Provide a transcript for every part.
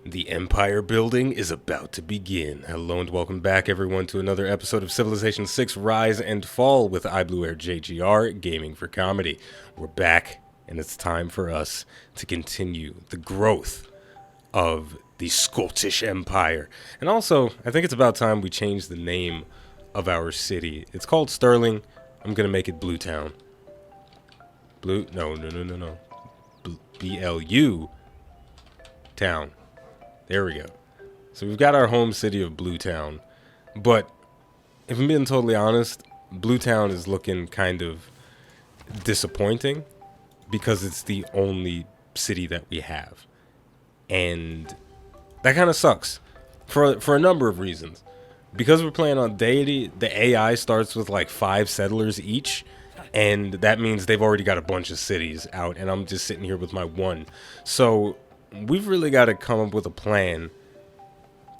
The empire building is about to begin. Hello and welcome back everyone to another episode of Civilization VI Rise and Fall with iBluairJgR, Gaming for Comedy. We're back and it's time for us to continue the growth of the Scottish Empire. And also, I think it's about time we change the name of our city. It's called Sterling. I'm going to make it Bluetown. No. BLU Town. There we go. So we've got our home city of Bluetown. But if I'm being totally honest, Bluetown is looking kind of disappointing because it's the only city that we have. And that kind of sucks for a number of reasons. Because we're playing on Diety, the AI starts with like 5 settlers each. And that means they've already got a bunch of cities out. And I'm just sitting here with my one. So we've really got to come up with a plan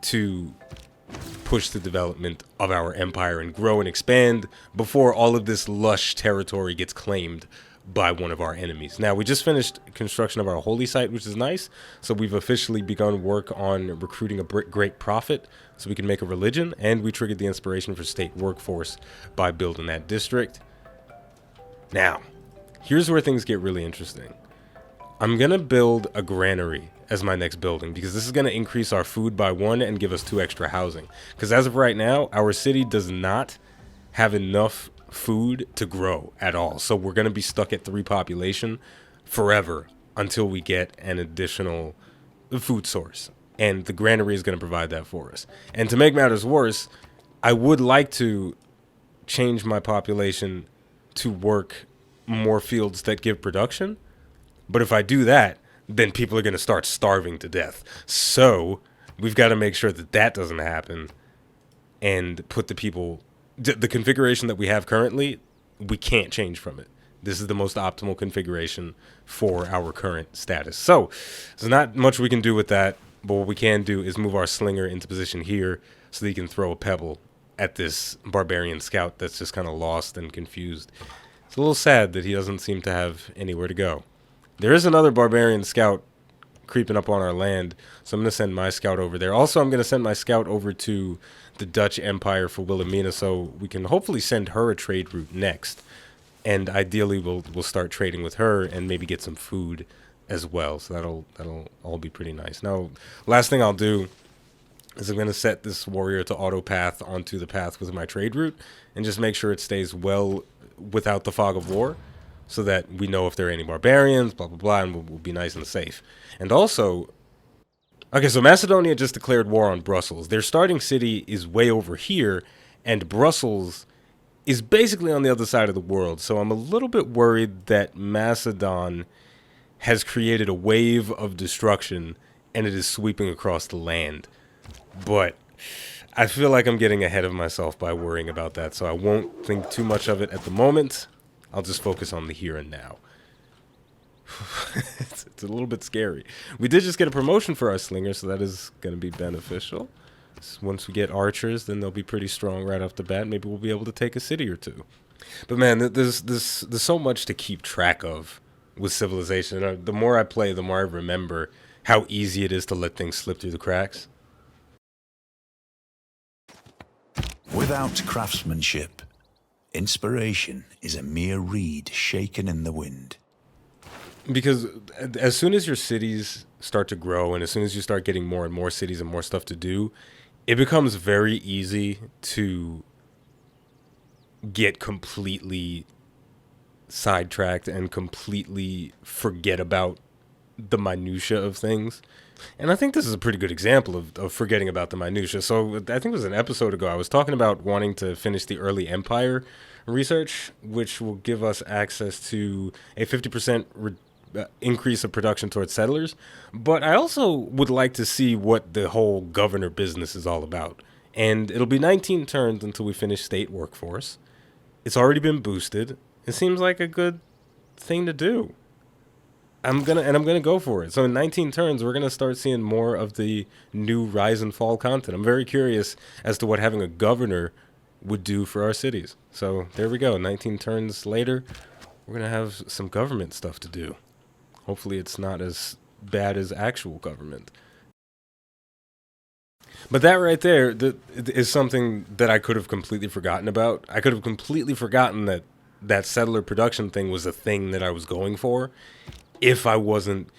to push the development of our empire and grow and expand before all of this lush territory gets claimed by one of our enemies. Now, we just finished construction of our holy site, which is nice. So we've officially begun work on recruiting a great prophet so we can make a religion. And we triggered the inspiration for state workforce by building that district. Now, here's where things get really interesting. I'm going to build a granary as my next building because this is going to increase our food by 1 and give us 2 extra housing. Because as of right now, our city does not have enough food to grow at all. So we're going to be stuck at 3 population forever until we get an additional food source. And the granary is going to provide that for us. And to make matters worse, I would like to change my population to work more fields that give production. But if I do that, then people are going to start starving to death. So we've got to make sure that that doesn't happen and put the people... The configuration that we have currently, we can't change from it. This is the most optimal configuration for our current status. So there's not much we can do with that. But what we can do is move our slinger into position here so that he can throw a pebble at this barbarian scout that's just kind of lost and confused. It's a little sad that he doesn't seem to have anywhere to go. There is another barbarian scout creeping up on our land, so I'm going to send my scout over there. Also, I'm going to send my scout over to the Dutch Empire for Wilhelmina, so we can hopefully send her a trade route next. And ideally, we'll start trading with her and maybe get some food as well. So that'll all be pretty nice. Now, last thing I'll do is I'm going to set this warrior to auto path onto the path with my trade route and just make sure it stays well without the fog of war, so that we know if there are any barbarians, blah, blah, blah, and we'll be nice and safe. And also, okay, so Macedonia just declared war on Brussels. Their starting city is way over here, and Brussels is basically on the other side of the world. So I'm a little bit worried that Macedon has created a wave of destruction, and it is sweeping across the land. But I feel like I'm getting ahead of myself by worrying about that, so I won't think too much of it at the moment. I'll just focus on the here and now. It's a little bit scary. We did just get a promotion for our slinger, so that is going to be beneficial. So once we get archers, then they'll be pretty strong right off the bat. Maybe we'll be able to take a city or 2. But man, there's so much to keep track of with Civilization. The more I play, the more I remember how easy it is to let things slip through the cracks. Without craftsmanship, inspiration is a mere reed shaken in the wind. Because as soon as your cities start to grow and as soon as you start getting more and more cities and more stuff to do, it becomes very easy to get completely sidetracked and completely forget about the minutia of things. And I think this is a pretty good example of forgetting about the minutia. So I think it was an episode ago I was talking about wanting to finish the early empire research, which will give us access to a 50% increase of production towards settlers. But I also would like to see what the whole governor business is all about. And it'll be 19 turns until we finish state workforce. It's already been boosted. It seems like a good thing to do. I'm gonna go for it. So in 19 turns, we're gonna start seeing more of the new Rise and Fall content. I'm very curious as to what having a governor would do for our cities. So there we go. 19 turns later, we're gonna have some government stuff to do. Hopefully, it's not as bad as actual government. But that right there is something that I could have completely forgotten about. I could have completely forgotten that that Settlor Production thing was a thing that I was going for if I wasn't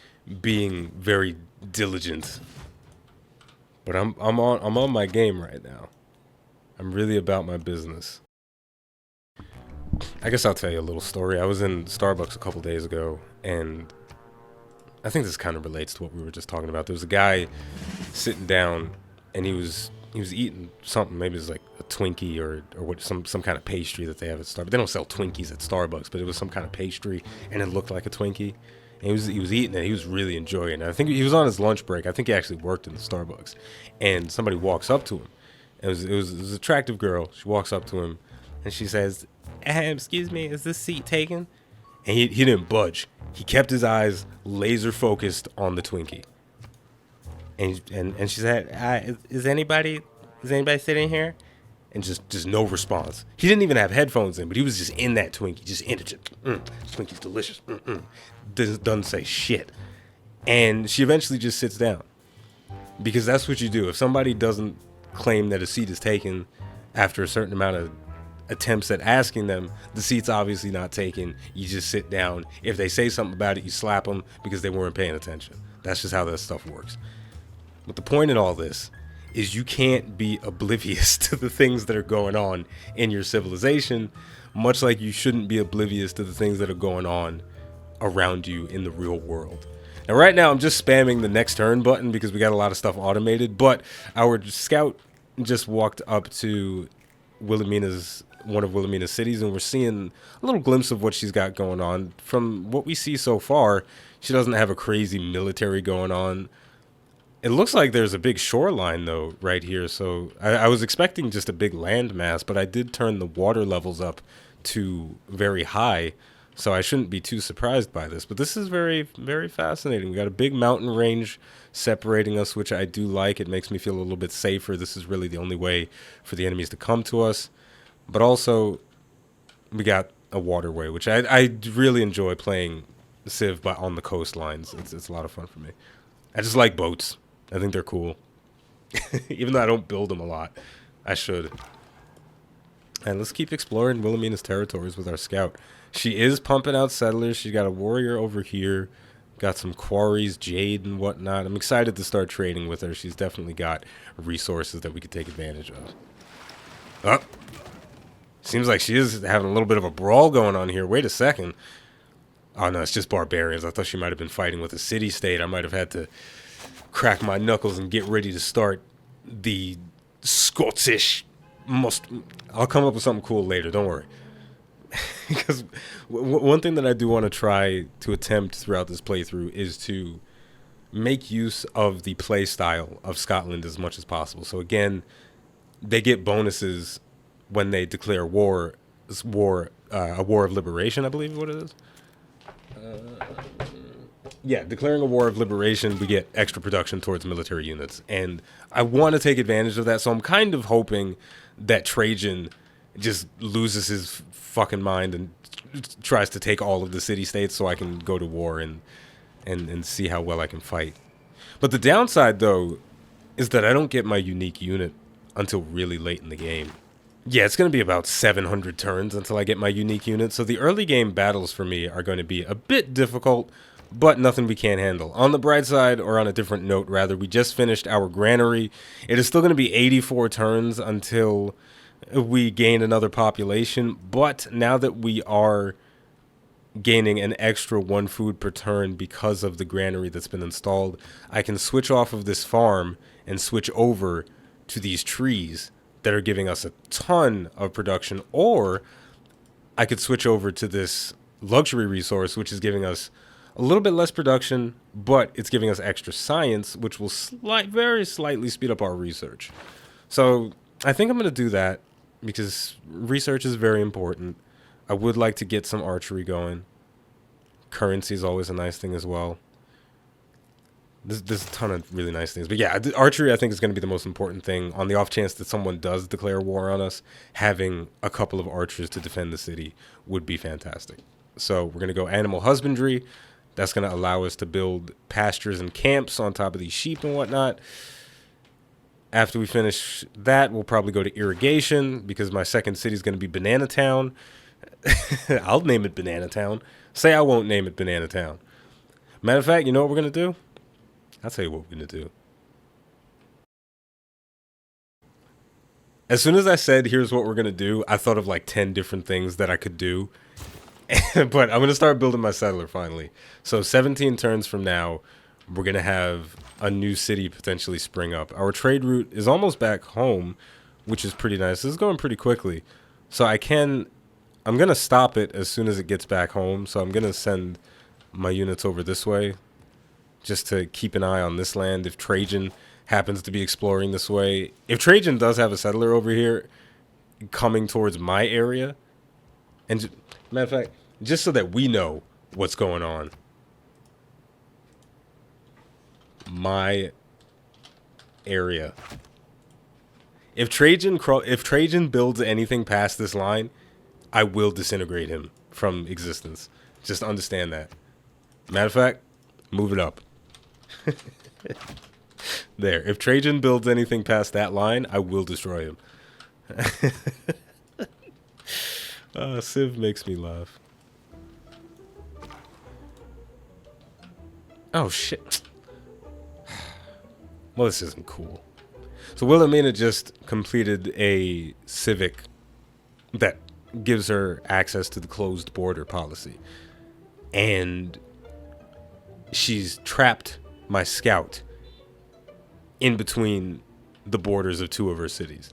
being very diligent. But I'm on my game right now. I'm really about my business. I guess I'll tell you a little story. I was in Starbucks a couple days ago, and I think this kind of relates to what we were just talking about. There was a guy sitting down, and he was eating something. Maybe it was like a Twinkie or what, some kind of pastry that they have at Starbucks. They don't sell Twinkies at Starbucks, but it was some kind of pastry, and it looked like a Twinkie. And he was eating it. He was really enjoying it. I think he was on his lunch break. I think he actually worked in the Starbucks, and somebody walks up to him. It was an attractive girl. She walks up to him, and she says, "Excuse me, is this seat taken?" And he didn't budge. He kept his eyes laser focused on the Twinkie. And she said, "Is anybody sitting here?" And just no response. He didn't even have headphones in, but he was just in that Twinkie, just in it. Twinkie's delicious. Doesn't say shit. And she eventually just sits down, because that's what you do. If somebody doesn't claim that a seat is taken after a certain amount of attempts at asking them, the seat's obviously not taken. You just sit down. If they say something about it, you slap them because they weren't paying attention. That's just how that stuff works. But the point in all this is you can't be oblivious to the things that are going on in your civilization, much like you shouldn't be oblivious to the things that are going on around you in the real world. Now, right now, I'm just spamming the next turn button because we got a lot of stuff automated, but our scout just walked up to one of Wilhelmina's cities, and we're seeing a little glimpse of what she's got going on. From what we see so far, she doesn't have a crazy military going on. It looks like there's a big shoreline, though, right here. So I was expecting just a big landmass, but I did turn the water levels up to very high, so I shouldn't be too surprised by this. But this is very, very fascinating. We got a big mountain range separating us, which I do like. It makes me feel a little bit safer. This is really the only way for the enemies to come to us. But also, we got a waterway, which I really enjoy playing Civ on the coastlines. It's a lot of fun for me. I just like boats. I think they're cool. Even though I don't build them a lot, I should. And let's keep exploring Wilhelmina's territories with our scout. She is pumping out settlers. She's got a warrior over here. Got some quarries, jade and whatnot. I'm excited to start trading with her. She's definitely got resources that we could take advantage of. Oh, seems like she is having a little bit of a brawl going on here. Wait a second. Oh, no, it's just barbarians. I thought she might have been fighting with a city-state. I might have had to crack my knuckles and get ready to start the Scottish I'll come up with something cool later, don't worry. Because one thing that I do want to try to attempt throughout this playthrough is to make use of the play style of Scotland as much as possible. So again, they get bonuses when they declare war, a war of liberation, I believe is what it is. Yeah, declaring a war of liberation, we get extra production towards military units. And I want to take advantage of that, so I'm kind of hoping that Trajan just loses his fucking mind and tries to take all of the city-states so I can go to war and see how well I can fight. But the downside, though, is that I don't get my unique unit until really late in the game. Yeah, it's going to be about 700 turns until I get my unique unit, so the early game battles for me are going to be a bit difficult, but nothing we can't handle. On the bright side, or on a different note rather, we just finished our granary. It is still going to be 84 turns until we gain another population, but now that we are gaining an extra 1 food per turn because of the granary that's been installed, I can switch off of this farm and switch over to these trees that are giving us a ton of production, or I could switch over to this luxury resource, which is giving us a little bit less production, but it's giving us extra science, which will very slightly speed up our research. So I think I'm going to do that because research is very important. I would like to get some archery going. Currency is always a nice thing as well. There's a ton of really nice things. But yeah, archery I think is going to be the most important thing. On the off chance that someone does declare war on us, having a couple of archers to defend the city would be fantastic. So we're going to go animal husbandry. That's going to allow us to build pastures and camps on top of these sheep and whatnot. After we finish that, we'll probably go to irrigation because my second city is going to be Banana Town. I'll name it Banana Town. Say I won't name it Banana Town. Matter of fact, you know what we're going to do? I'll tell you what we're going to do. As soon as I said, here's what we're going to do, I thought of like 10 different things that I could do. But I'm going to start building my settler finally. So 17 turns from now, we're going to have a new city potentially spring up. Our trade route is almost back home, which is pretty nice. This is going pretty quickly. So I'm going to stop it as soon as it gets back home. So I'm going to send my units over this way just to keep an eye on this land. If Trajan happens to be exploring this way, if Trajan does have a settler over here coming towards my area, and matter of fact, just so that we know what's going on, my area. If Trajan builds anything past this line, I will disintegrate him from existence. Just understand that. Matter of fact, move it up. There. If Trajan builds anything past that line, I will destroy him. Civ makes me laugh. Oh, shit. Well, this isn't cool. So Wilhelmina just completed a civic that gives her access to the closed border policy. And she's trapped my scout in between the borders of two of her cities.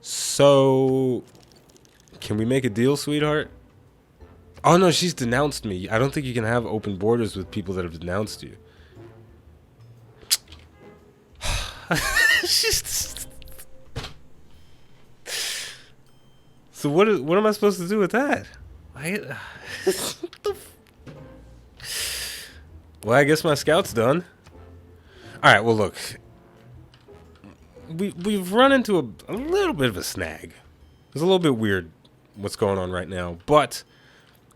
So, can we make a deal, sweetheart? Oh, no, she's denounced me. I don't think you can have open borders with people that have denounced you. So what am I supposed to do with that? Well, I guess my scout's done. All right, well, look. We've run into a little bit of a snag. It's a little bit weird what's going on right now, but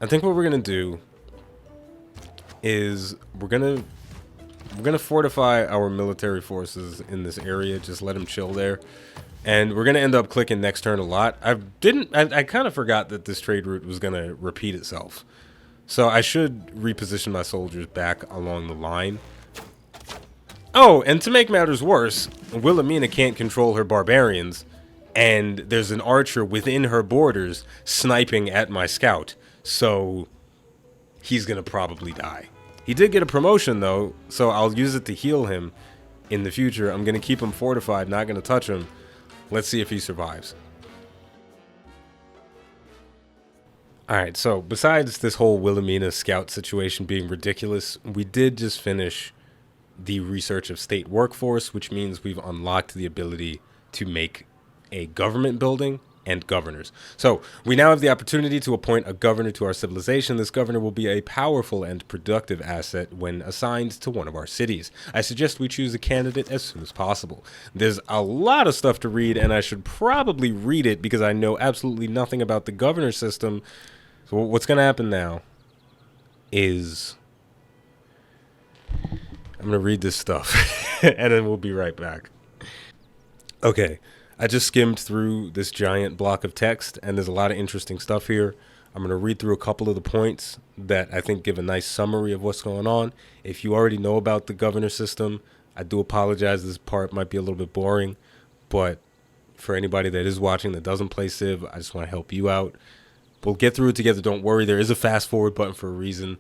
I think what we're going to do is we're going to fortify our military forces in this area, just let them chill there. And we're going to end up clicking next turn a lot. I kind of forgot that this trade route was going to repeat itself. So I should reposition my soldiers back along the line. Oh, and to make matters worse, Wilhelmina can't control her barbarians, and there's an archer within her borders sniping at my scout. So he's going to probably die. He did get a promotion, though, so I'll use it to heal him in the future. I'm going to keep him fortified, not going to touch him. Let's see if he survives. Alright, so besides this whole Wilhelmina scout situation being ridiculous, we did just finish the research of state workforce, which means we've unlocked the ability to make a government building and governors. So we now have the opportunity to appoint a governor to our civilization. This governor will be a powerful and productive asset when assigned to one of our cities. I suggest we choose a candidate as soon as possible. There's a lot of stuff to read, and I should probably read it because I know absolutely nothing about the governor system. So what's going to happen now is I'm going to read this stuff, and then we'll be right back. Okay. I just skimmed through this giant block of text, and there's a lot of interesting stuff here. I'm going to read through a couple of the points that I think give a nice summary of what's going on. If you already know about the governor system, I do apologize. This part might be a little bit boring, but for anybody that is watching that doesn't play Civ, I just want to help you out. We'll get through it together. Don't worry. There is a fast forward button for a reason.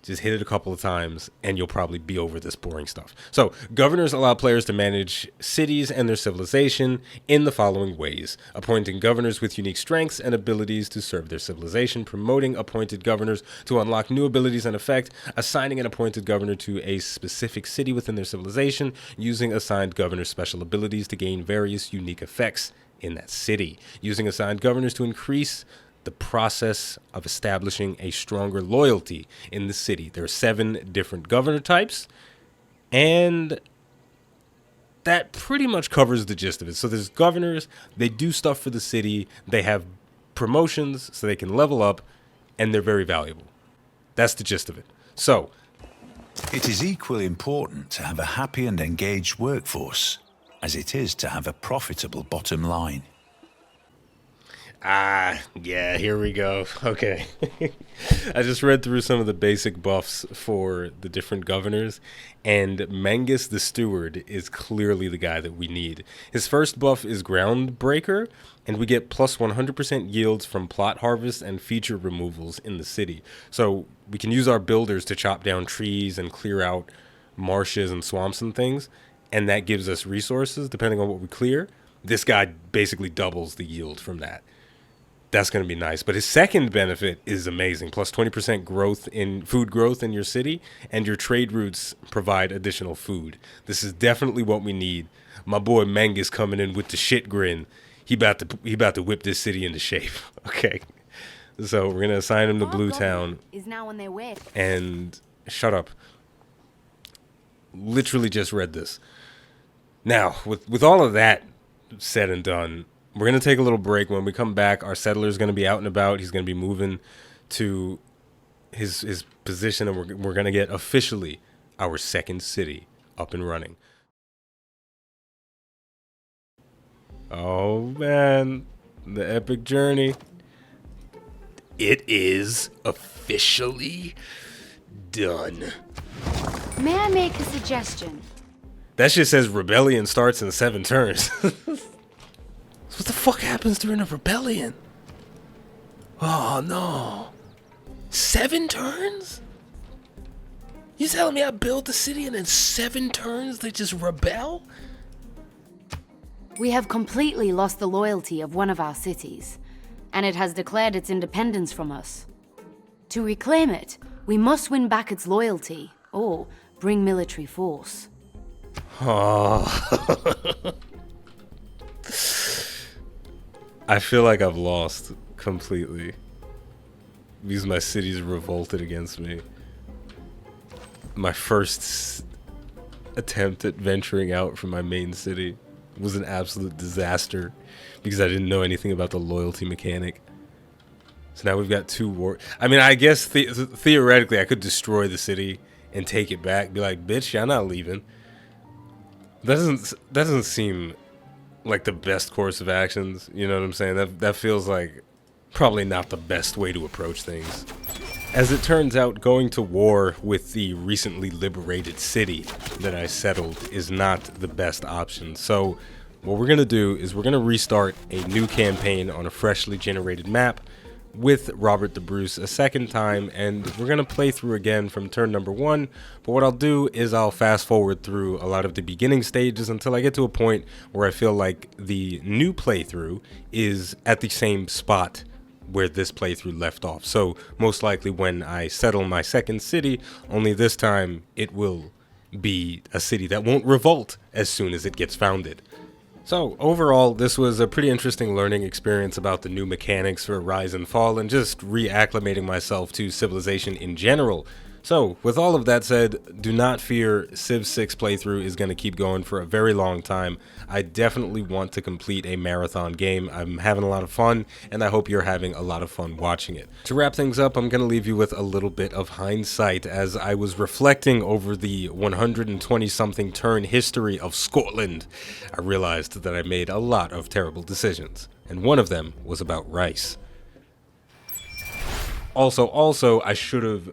Just hit it a couple of times, and you'll probably be over this boring stuff. So, governors allow players to manage cities and their civilization in the following ways. Appointing governors with unique strengths and abilities to serve their civilization. Promoting appointed governors to unlock new abilities and effect. Assigning an appointed governor to a specific city within their civilization. Using assigned governors' special abilities to gain various unique effects in that city. Using assigned governors to increase the process of establishing a stronger loyalty in the city. There are 7 different governor types, and that pretty much covers the gist of it. So there's governors, they do stuff for the city, they have promotions so they can level up, and they're very valuable. That's the gist of it. So it is equally important to have a happy and engaged workforce. as it is to have a profitable bottom line. Ah, yeah, here we go. Okay. I just read through some of the basic buffs for the different governors, and Mangus the Steward is clearly the guy that we need. His first buff is Groundbreaker, and we get plus 100% yields from plot harvest and feature removals in the city. So we can use our builders to chop down trees and clear out marshes and swamps and things, and that gives us resources depending on what we clear. This guy basically doubles the yield from that. That's going to be nice. But his second benefit is amazing. Plus 20% growth in food growth in your city, and your trade routes provide additional food. This is definitely what we need. My boy Mangus coming in with the shit grin. He about to whip this city into shape. Okay. So we're going to assign him to Blue Town. Is now on their way. And shut up. Literally just read this. Now, with all of that said and done, we're going to take a little break. When we come back, our settler is going to be out and about. He's going to be moving to his position, and we're going to get officially our second city up and running. Oh, man. The epic journey. It is officially done. May I make a suggestion? That shit says rebellion starts in 7 turns. What the fuck happens during a rebellion? Oh no. 7 turns? You telling me I build the city and in 7 turns they just rebel? We have completely lost the loyalty of one of our cities, and it has declared its independence from us. To reclaim it, we must win back its loyalty, or bring military force. Oh. I feel like I've lost completely because my city's revolted against me. My first attempt at venturing out from my main city was an absolute disaster because I didn't know anything about the loyalty mechanic. So now we've got 2 war. I mean, I guess theoretically I could destroy the city and take it back, be like, bitch, y'all not leaving. That doesn't seem like the best course of actions, you know what I'm saying? That feels like probably not the best way to approach things. As it turns out, going to war with the recently liberated city that I settled is not the best option. So what we're going to do is we're going to restart a new campaign on a freshly generated map with Robert the Bruce a second time, and we're going to play through again from turn number 1. But what I'll do is I'll fast forward through a lot of the beginning stages until I get to a point where I feel like the new playthrough is at the same spot where this playthrough left off. So most likely when I settle my second city, only this time it will be a city that won't revolt as soon as it gets founded. So overall, this was a pretty interesting learning experience about the new mechanics for Rise and Fall and just reacclimating myself to Civilization in general. So with all of that said, do not fear, Civ VI playthrough is going to keep going for a very long time. I definitely want to complete a marathon game. I'm having a lot of fun, and I hope you're having a lot of fun watching it. To wrap things up, I'm going to leave you with a little bit of hindsight as I was reflecting over the 120-something turn history of Scotland. I realized that I made a lot of terrible decisions, and one of them was about rice. Also, I should have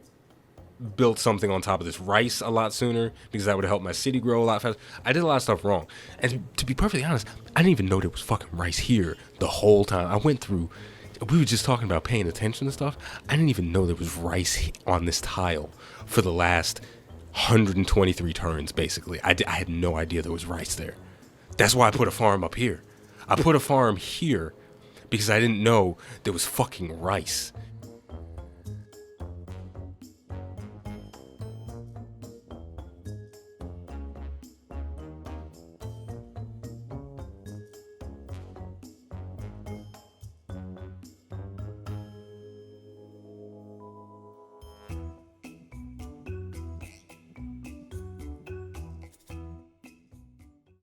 built something on top of this rice a lot sooner because that would have helped my city grow a lot faster. I did a lot of stuff wrong. And to be perfectly honest, I didn't even know there was fucking rice here the whole time. I went through, we were just talking about paying attention to stuff. I didn't even know there was rice on this tile for the last 123 turns, basically. I had no idea there was rice there. That's why I put a farm up here. I put a farm here because I didn't know there was fucking rice.